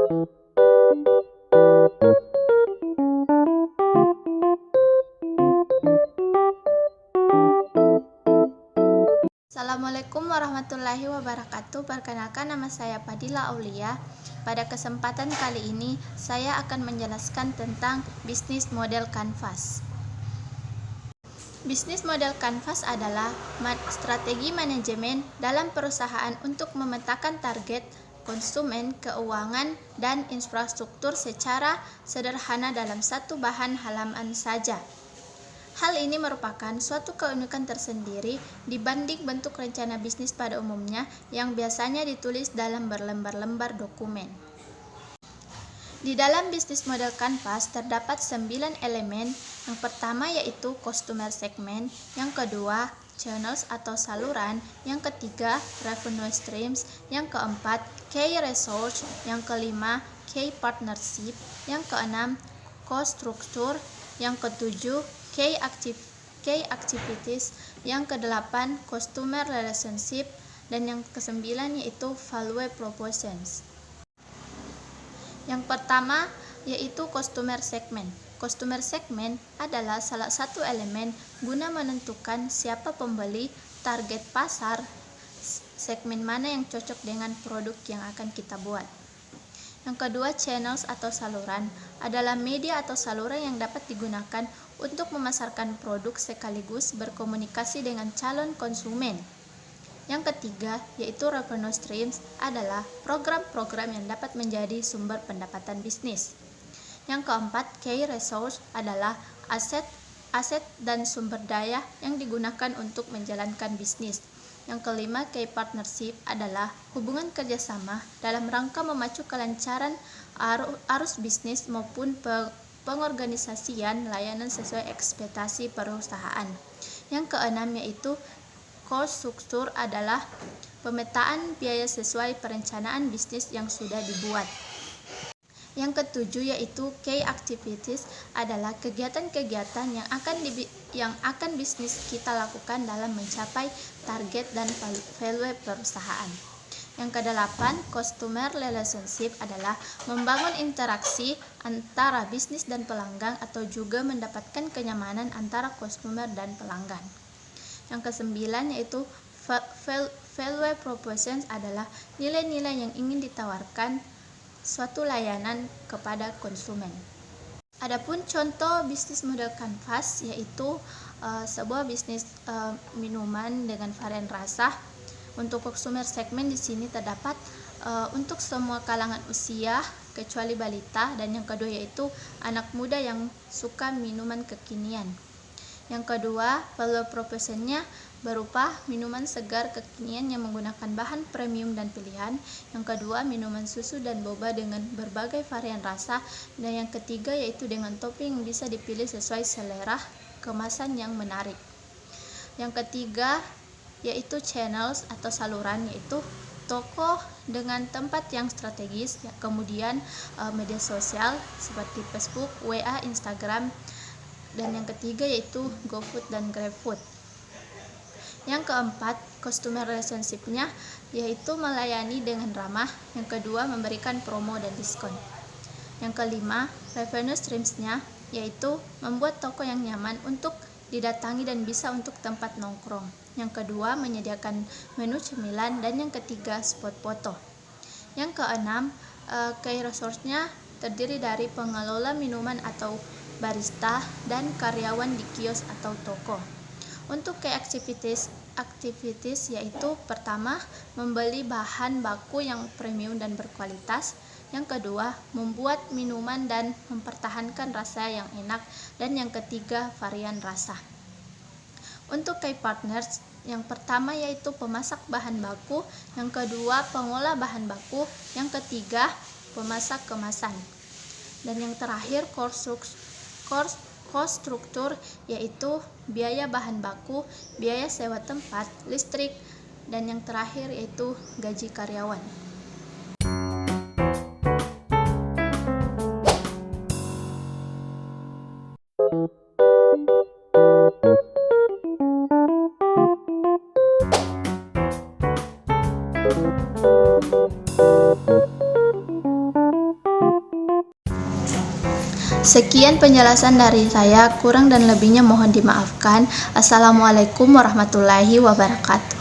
Assalamualaikum warahmatullahi wabarakatuh. Perkenalkan, nama saya Fadila Aulia. Pada kesempatan kali ini saya akan menjelaskan tentang bisnis model kanvas. Bisnis model kanvas adalah strategi manajemen dalam perusahaan untuk memetakan target, konsumen, keuangan, dan infrastruktur secara sederhana dalam satu bahan halaman saja. Hal ini merupakan suatu keunikan tersendiri dibanding bentuk rencana bisnis pada umumnya yang biasanya ditulis dalam berlembar-lembar dokumen. Di dalam bisnis model kanvas terdapat 9 elemen. Yang pertama yaitu customer segment, yang kedua channels atau saluran, yang ketiga revenue streams, yang keempat key resource, yang kelima key partnership, yang keenam cost structure, yang ketujuh key activities, yang kedelapan customer relationship, dan yang kesembilan yaitu value propositions. Yang pertama yaitu customer segment. Customer segment adalah salah satu elemen guna menentukan siapa pembeli, target pasar, segmen mana yang cocok dengan produk yang akan kita buat. Yang kedua, channels atau saluran adalah media atau saluran yang dapat digunakan untuk memasarkan produk sekaligus berkomunikasi dengan calon konsumen. Yang ketiga, yaitu revenue streams adalah program-program yang dapat menjadi sumber pendapatan bisnis. Yang keempat, key resource adalah aset dan sumber daya yang digunakan untuk menjalankan bisnis. Yang kelima, key partnership adalah hubungan kerjasama dalam rangka memacu kelancaran arus bisnis maupun pengorganisasian layanan sesuai ekspektasi perusahaan. Yang keenam yaitu cost structure adalah pemetaan biaya sesuai perencanaan bisnis yang sudah dibuat. Yang ketujuh yaitu key activities adalah kegiatan-kegiatan yang akan bisnis kita lakukan dalam mencapai target dan value perusahaan. Yang kedelapan, customer relationship adalah membangun interaksi antara bisnis dan pelanggan atau juga mendapatkan kenyamanan antara customer dan pelanggan. Yang kesembilan yaitu value propositions adalah nilai-nilai yang ingin ditawarkan suatu layanan kepada konsumen. Adapun contoh bisnis model kanvas yaitu sebuah bisnis minuman dengan varian rasa. Untuk consumer segment di sini terdapat untuk semua kalangan usia kecuali balita, dan yang kedua yaitu anak muda yang suka minuman kekinian. Yang kedua, value proposition-nya berupa minuman segar kekinian yang menggunakan bahan premium dan pilihan. Yang kedua, minuman susu dan boba dengan berbagai varian rasa. Dan yang ketiga yaitu dengan topping yang bisa dipilih sesuai selera, kemasan yang menarik. Yang ketiga yaitu channels atau saluran, yaitu toko dengan tempat yang strategis, kemudian media sosial seperti Facebook, WA, Instagram, dan yang ketiga yaitu GoFood dan GrabFood. Yang keempat, customer relationship-nya yaitu melayani dengan ramah. Yang kedua, memberikan promo dan diskon. Yang kelima, revenue streams-nya yaitu membuat toko yang nyaman untuk didatangi dan bisa untuk tempat nongkrong. Yang kedua, menyediakan menu cemilan, dan yang ketiga, spot foto. Yang keenam, key resource-nya terdiri dari pengelola minuman atau barista dan karyawan di kios atau toko. Untuk key activities yaitu pertama, membeli bahan baku yang premium dan berkualitas. Yang kedua, membuat minuman dan mempertahankan rasa yang enak, dan yang ketiga, varian rasa. Untuk key partners, yang pertama yaitu pemasak bahan baku, yang kedua pengolah bahan baku, yang ketiga pemasak kemasan, dan yang terakhir cost struktur yaitu biaya bahan baku, biaya sewa tempat, listrik, dan yang terakhir yaitu gaji karyawan. Sekian penjelasan dari saya, kurang dan lebihnya mohon dimaafkan. Assalamualaikum warahmatullahi wabarakatuh.